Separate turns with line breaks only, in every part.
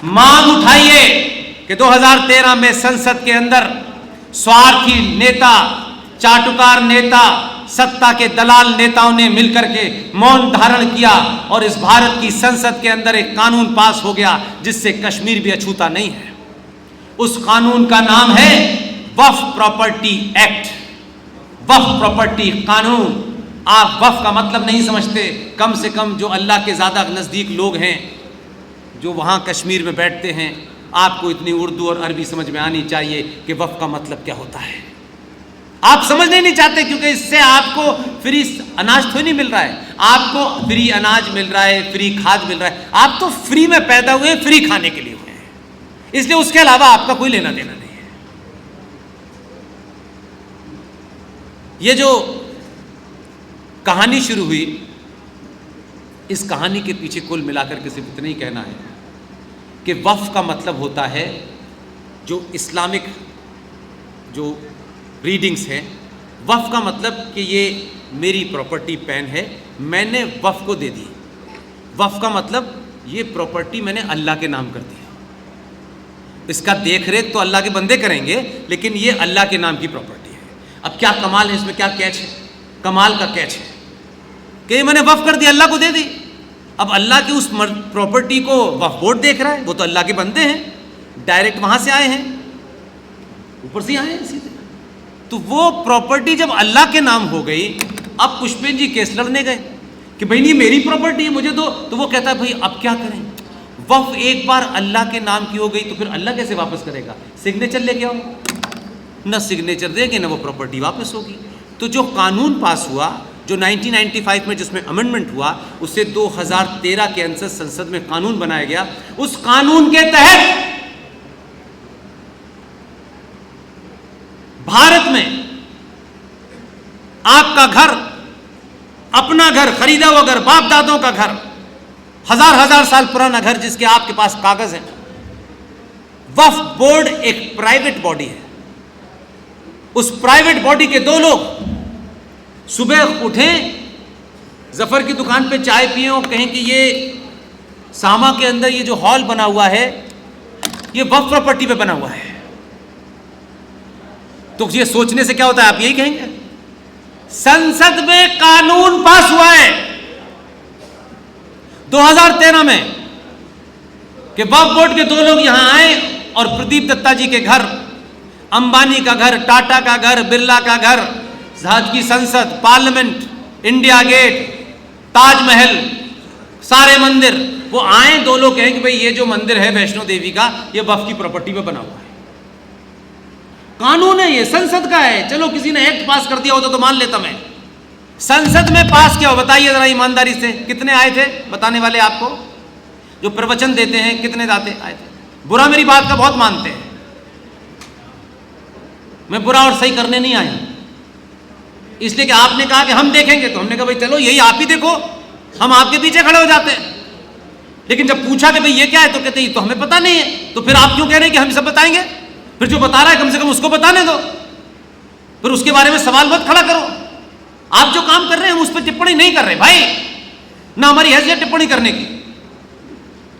मांग उठाइए कि 2013 में संसद के अंदर स्वार्थी नेता, चाटुकार नेता, सत्ता के दलाल नेताओं ने मिलकर के मौन धारण किया और इस भारत की संसद के अंदर एक कानून पास हो गया जिससे कश्मीर भी अछूता नहीं है। उस कानून का नाम है वक्फ प्रॉपर्टी एक्ट, वक्फ प्रॉपर्टी कानून। आप वक्फ का मतलब नहीं समझते, कम से कम जो अल्लाह के ज़्यादा नज़दीक लोग हैं, जो वहाँ कश्मीर में बैठते हैं, आपको इतनी उर्दू और अरबी समझ में आनी चाहिए कि वक्फ का मतलब क्या होता है। आप समझने नहीं चाहते क्योंकि इससे आपको फ्री अनाज तो नहीं मिल रहा है, आपको फ्री अनाज मिल रहा है, फ्री खाद मिल रहा है। आप तो फ्री में पैदा हुए, फ्री खाने के लिए हुए हैं, इसलिए उसके अलावा आपका कोई लेना देना नहीं है। ये जो कहानी शुरू हुई, इस कहानी के पीछे कुल मिलाकर के सिर्फ इतना ही कहना है कि वक्फ का मतलब होता है, जो इस्लामिक जो रीडिंग्स हैं, वक्फ का मतलब कि ये मेरी प्रॉपर्टी पेन है, मैंने वक्फ को दे दी। वक्फ का मतलब ये प्रॉपर्टी मैंने अल्लाह के नाम कर दी, इसका देख रेख तो अल्लाह के बंदे करेंगे, लेकिन ये अल्लाह के नाम की प्रॉपर्टी है। अब क्या कमाल है इसमें, क्या कैच है? कमाल का कैच है कि मैंने वक्फ कर दी, अल्लाह को दे दी। अब अल्लाह की उस प्रॉपर्टी को वक्फ बोर्ड देख रहा है, वो तो अल्लाह के बंदे हैं, डायरेक्ट वहां से आए हैं, ऊपर से आए हैं सीधे। तो वो प्रॉपर्टी जब अल्लाह के नाम हो गई, अब पुष्पेंद्र जी केस लड़ने गए कि भाई ये मेरी प्रॉपर्टी है, मुझे दो। तो वो कहता है भाई अब क्या करें, वक्फ एक बार अल्लाह के नाम की हो गई तो फिर अल्लाह कैसे वापस करेगा? सिग्नेचर लेके आओ, न सिग्नेचर देंगे न वो प्रॉपर्टी वापस होगी। तो जो कानून पास हुआ, जो 1995 में जिसमें अमेंडमेंट हुआ, उससे 2013 के अंदर संसद में कानून बनाया गया। उस कानून के तहत भारत में आपका घर, अपना घर, खरीदा हुआ घर, बाप दादों का घर, हजार साल पुराना घर जिसके आपके पास कागज है, वक्फ बोर्ड एक प्राइवेट बॉडी है। उस प्राइवेट बॉडी के दो लोग सुबह उठें, जफर की दुकान पे चाय पिए और कहें कि ये सामा के अंदर ये जो हॉल बना हुआ है ये वक्फ प्रॉपर्टी पे बना हुआ है। तो ये सोचने से क्या होता है, आप यही कहेंगे। संसद में कानून पास हुआ है 2013 में कि वक्फ बोर्ड के दो लोग यहां आए और प्रदीप दत्ता जी के घर, अंबानी का घर, टाटा का घर, बिरला का घर, भारत की संसद, पार्लियामेंट, इंडिया गेट, ताजमहल, सारे मंदिर, वो आए, दो लोग कहें कि भाई ये जो मंदिर है वैष्णो देवी का, ये वक्फ की प्रॉपर्टी पे बना हुआ है। कानून है, ये संसद का है। चलो किसी ने एक्ट पास कर दिया होता तो मान लेता मैं। संसद में पास क्या हो, बताइए जरा ईमानदारी से, कितने आए थे बताने वाले आपको? जो प्रवचन देते हैं कितने आए थे? बुरा मेरी बात का बहुत मानते हैं, मैं बुरा और सही करने नहीं आया, इसलिए कि आपने कहा कि हम देखेंगे, तो हमने कहा भाई चलो यही आप ही देखो, हम आपके पीछे खड़े हो जाते हैं। लेकिन जब पूछा कि भाई ये क्या है, तो कहते हैं तो हमें पता नहीं है। तो फिर आप क्यों कह रहे हैं कि हम सब बताएंगे? फिर जो बता रहा है कम से कम उसको बताने दो, फिर उसके बारे में सवाल मत खड़ा करो। आप जो काम कर रहे हैं हम उस पर टिप्पणी नहीं कर रहे भाई, ना हमारी हैसियत टिप्पणी करने की।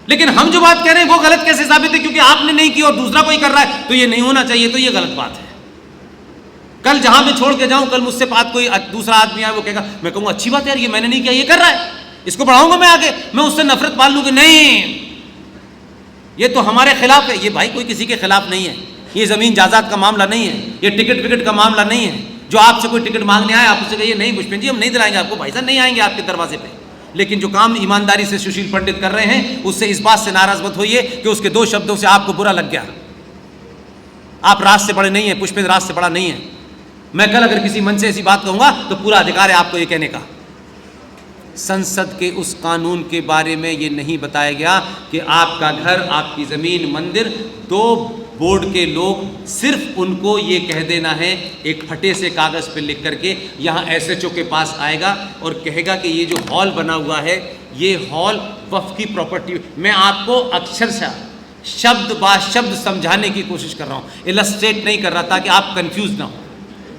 लेकिन हम जो बात कह रहे हैं वो गलत कैसे साबित है? क्योंकि आपने नहीं की और दूसरा कोई कर रहा है, तो ये नहीं होना चाहिए, तो ये गलत बात है। कल जहां मैं छोड़ के जाऊं, कल मुझसे बात कोई दूसरा आदमी आए, वो कहेगा, मैं कहूंगा अच्छी बात है यार, ये मैंने नहीं किया, ये कर रहा है, इसको बढ़ाऊंगा मैं आगे, मैं उससे नफरत पाल लूंगी, नहीं ये तो हमारे खिलाफ है। ये भाई कोई किसी के खिलाफ नहीं है, ये जमीन जायदाद का मामला नहीं है, ये टिकट विकट का मामला नहीं है। जो आपसे कोई टिकट मांगने आए, आप उससे कहिए नहीं पुष्पेंद्र जी हम नहीं दिलाएंगे आपको, भाई साहब नहीं आएंगे आपके दरवाजे पे। लेकिन जो काम ईमानदारी से सुशील पंडित कर रहे हैं, उससे इस बात से नाराज मत होइए कि उसके दो शब्दों से आपको बुरा लग गया। आप राज से बड़े नहीं है, पुष्पेंद्र राज से बड़ा नहीं है। मैं कल अगर किसी मन से ऐसी बात कहूंगा तो पूरा अधिकार है आपको ये कहने का। संसद के उस कानून के बारे में ये नहीं बताया गया कि आपका घर, आपकी जमीन, मंदिर, दो बोर्ड के लोग सिर्फ उनको ये कह देना है एक फटे से कागज पे लिख करके, यहाँ एसएचओ के पास आएगा और कहेगा कि ये जो हॉल बना हुआ है ये हॉल वक्फ की प्रॉपर्टी। मैं आपको अक्षरशः शब्द बा शब्द समझाने की कोशिश कर रहा हूँ, इलस्ट्रेट नहीं कर रहा ताकि आप कंफ्यूज ना हो,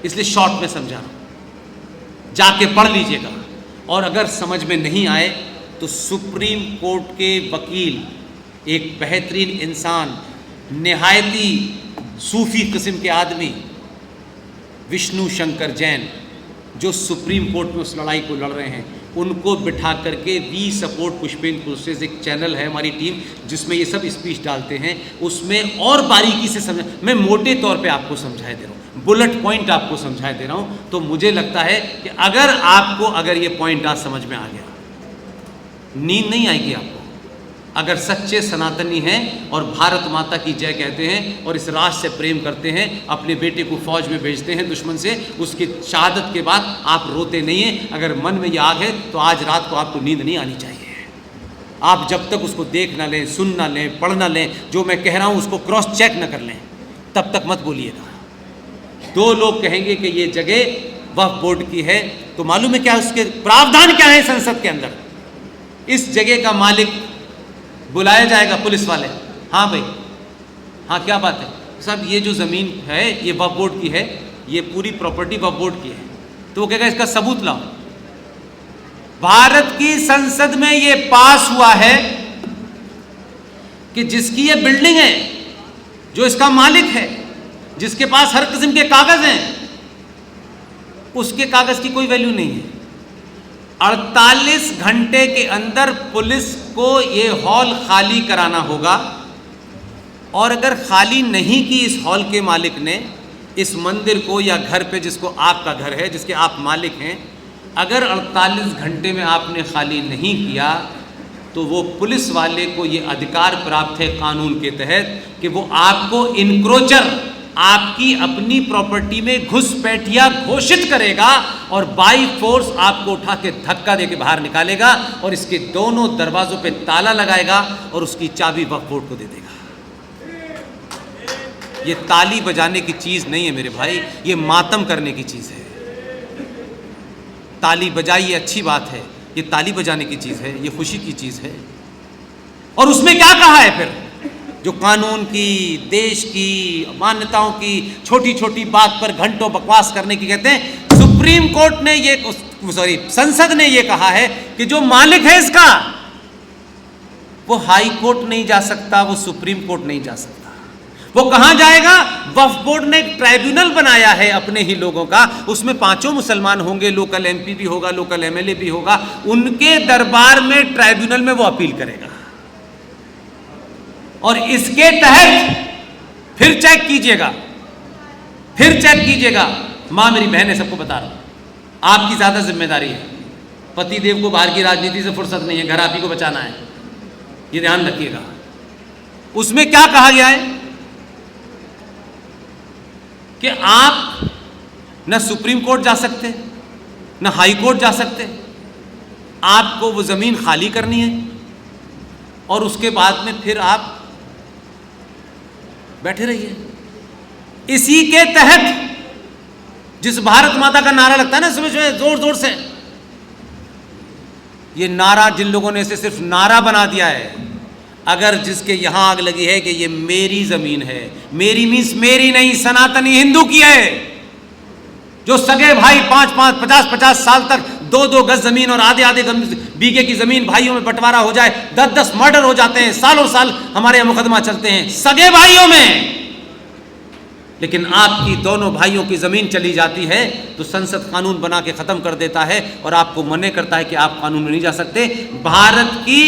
इसलिए शॉर्ट में समझा रहा हूँ, जाके पढ़ लीजिएगा। और अगर समझ में नहीं आए तो सुप्रीम कोर्ट के वकील एक बेहतरीन इंसान, निहायती सूफी किस्म के आदमी विष्णु शंकर जैन, जो सुप्रीम कोर्ट में उस लड़ाई को लड़ रहे हैं, उनको बिठा करके वी सपोर्ट पुष्पेंद्र प्रोसेस एक चैनल है हमारी टीम जिसमें ये सब स्पीच डालते हैं, उसमें और बारीकी से समझ, मैं मोटे तौर पे आपको समझाए दे रहा हूँ, बुलेट पॉइंट आपको समझाए दे रहा हूँ। तो मुझे लगता है कि अगर ये पॉइंट आज समझ में आ गया, नींद नहीं आएगी आपको। अगर सच्चे सनातनी हैं और भारत माता की जय कहते हैं और इस राष्ट्र से प्रेम करते हैं, अपने बेटे को फौज में भेजते हैं दुश्मन से, उसकी शहादत के बाद आप रोते नहीं हैं। अगर मन में ये आग है तो आज रात को आपको नींद नहीं आनी चाहिए। आप जब तक उसको देख ना लें, सुन ना लें, पढ़ ना लें, जो मैं कह रहा हूँ उसको क्रॉस चेक ना कर लें, तब तक मत बोलिएगा। 2 लोग कहेंगे कि ये जगह वक्फ बोर्ड की है, तो मालूम है क्या उसके प्रावधान क्या है संसद के अंदर? इस जगह का मालिक बुलाया जाएगा, पुलिस वाले, हाँ भाई, हाँ क्या बात है साहब, ये जो ज़मीन है ये वक्फ बोर्ड की है, ये पूरी प्रॉपर्टी वक्फ बोर्ड की है। तो वो कहेगा इसका सबूत लाओ। भारत की संसद में ये पास हुआ है कि जिसकी ये बिल्डिंग है, जो इसका मालिक है, जिसके पास हर किस्म के कागज हैं, उसके कागज की कोई वैल्यू नहीं है। 48 घंटे के अंदर पुलिस को ये हॉल खाली कराना होगा, और अगर खाली नहीं की इस हॉल के मालिक ने इस मंदिर को या घर पे, जिसको आपका घर है, जिसके आप मालिक हैं, अगर 48 घंटे में आपने खाली नहीं किया तो वो पुलिस वाले को ये अधिकार प्राप्त है कानून के तहत कि वो आपको इनक्रोचर, आपकी अपनी प्रॉपर्टी में घुसपैठिया घोषित करेगा और बाई फोर्स आपको उठा के धक्का देके बाहर निकालेगा और इसके दोनों दरवाजों पे ताला लगाएगा और उसकी चाबी वक्फ बोर्ड को दे देगा। ये ताली बजाने की चीज नहीं है मेरे भाई, ये मातम करने की चीज है। ताली बजाइए, अच्छी बात है, ये ताली बजाने की चीज है, ये खुशी की चीज है। और उसमें क्या कहा है फिर, जो कानून की, देश की मान्यताओं की छोटी छोटी बात पर घंटों बकवास करने की कहते हैं। सुप्रीम कोर्ट ने ये, संसद ने ये कहा है कि जो मालिक है इसका, वो हाई कोर्ट नहीं जा सकता, वो सुप्रीम कोर्ट नहीं जा सकता। वो कहां जाएगा? वक्फ बोर्ड ने एक ट्राइब्यूनल बनाया है अपने ही लोगों का, उसमें 5 मुसलमान होंगे, लोकल एमपी भी होगा, लोकल एमएलए भी होगा, उनके दरबार में ट्राइब्यूनल में वो अपील करेगा। और इसके तहत फिर चेक कीजिएगा, फिर चेक कीजिएगा। मां मेरी बहन है, सबको बता रहा हूं, आपकी ज्यादा जिम्मेदारी है। पति देव को बाहर की राजनीति से फुर्सत नहीं है, घर आप ही को बचाना है, ये ध्यान रखिएगा। उसमें क्या कहा गया है कि आप न सुप्रीम कोर्ट जा सकते, न हाई कोर्ट जा सकते, आपको वो जमीन खाली करनी है और उसके बाद में फिर आप बैठे रहिए। इसी के तहत जिस भारत माता का नारा लगता है ना सुबह सुबह जोर जोर से, ये नारा जिन लोगों ने इसे सिर्फ नारा बना दिया है, अगर जिसके यहां आग लगी है कि ये मेरी जमीन है, मेरी मीन्स मेरी नहीं, सनातनी हिंदू की है, जो सगे भाई 5-5, 50-50 साल तक 2-2 गज जमीन और आधे बीघे की जमीन भाइयों में बंटवारा हो जाए, 10-10 मर्डर हो जाते हैं, सालों साल हमारे यहां मुकदमा चलते हैं सगे भाइयों में, लेकिन आपकी दोनों भाइयों की जमीन चली जाती है तो संसद कानून बना के खत्म कर देता है और आपको मना करता है कि आप कानून में नहीं जा सकते। भारत की,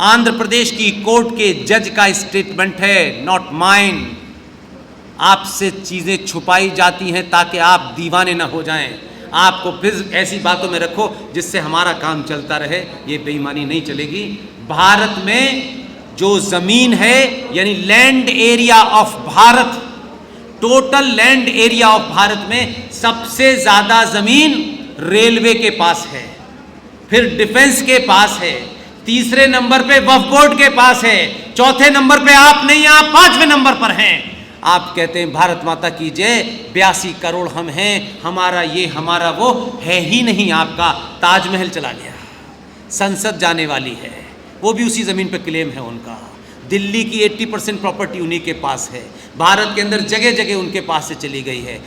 आंध्र प्रदेश की कोर्ट के जज का स्टेटमेंट है, नॉट माइन। आपसे चीजें छुपाई जाती हैं ताकि आप दीवाने ना हो जाएं, आपको फिर ऐसी बातों में रखो जिससे हमारा काम चलता रहे, ये बेईमानी नहीं चलेगी। भारत में जो जमीन है, यानी land area of Bharat, total land area of Bharat में सबसे ज्यादा जमीन रेलवे के पास है, फिर डिफेंस के पास है, तीसरे नंबर पे वक्फ बोर्ड के पास है, चौथे नंबर पे आप नहीं, आप 5वें नंबर पर हैं। आप कहते हैं भारत माता की जय, 82 करोड़ हम हैं, हमारा ये हमारा वो, है ही नहीं। आपका ताजमहल चला गया, संसद जाने वाली है, वो भी उसी जमीन पे क्लेम है उनका। दिल्ली की 80% प्रॉपर्टी उन्हीं के पास है, भारत के अंदर जगह जगह उनके पास से चली गई है।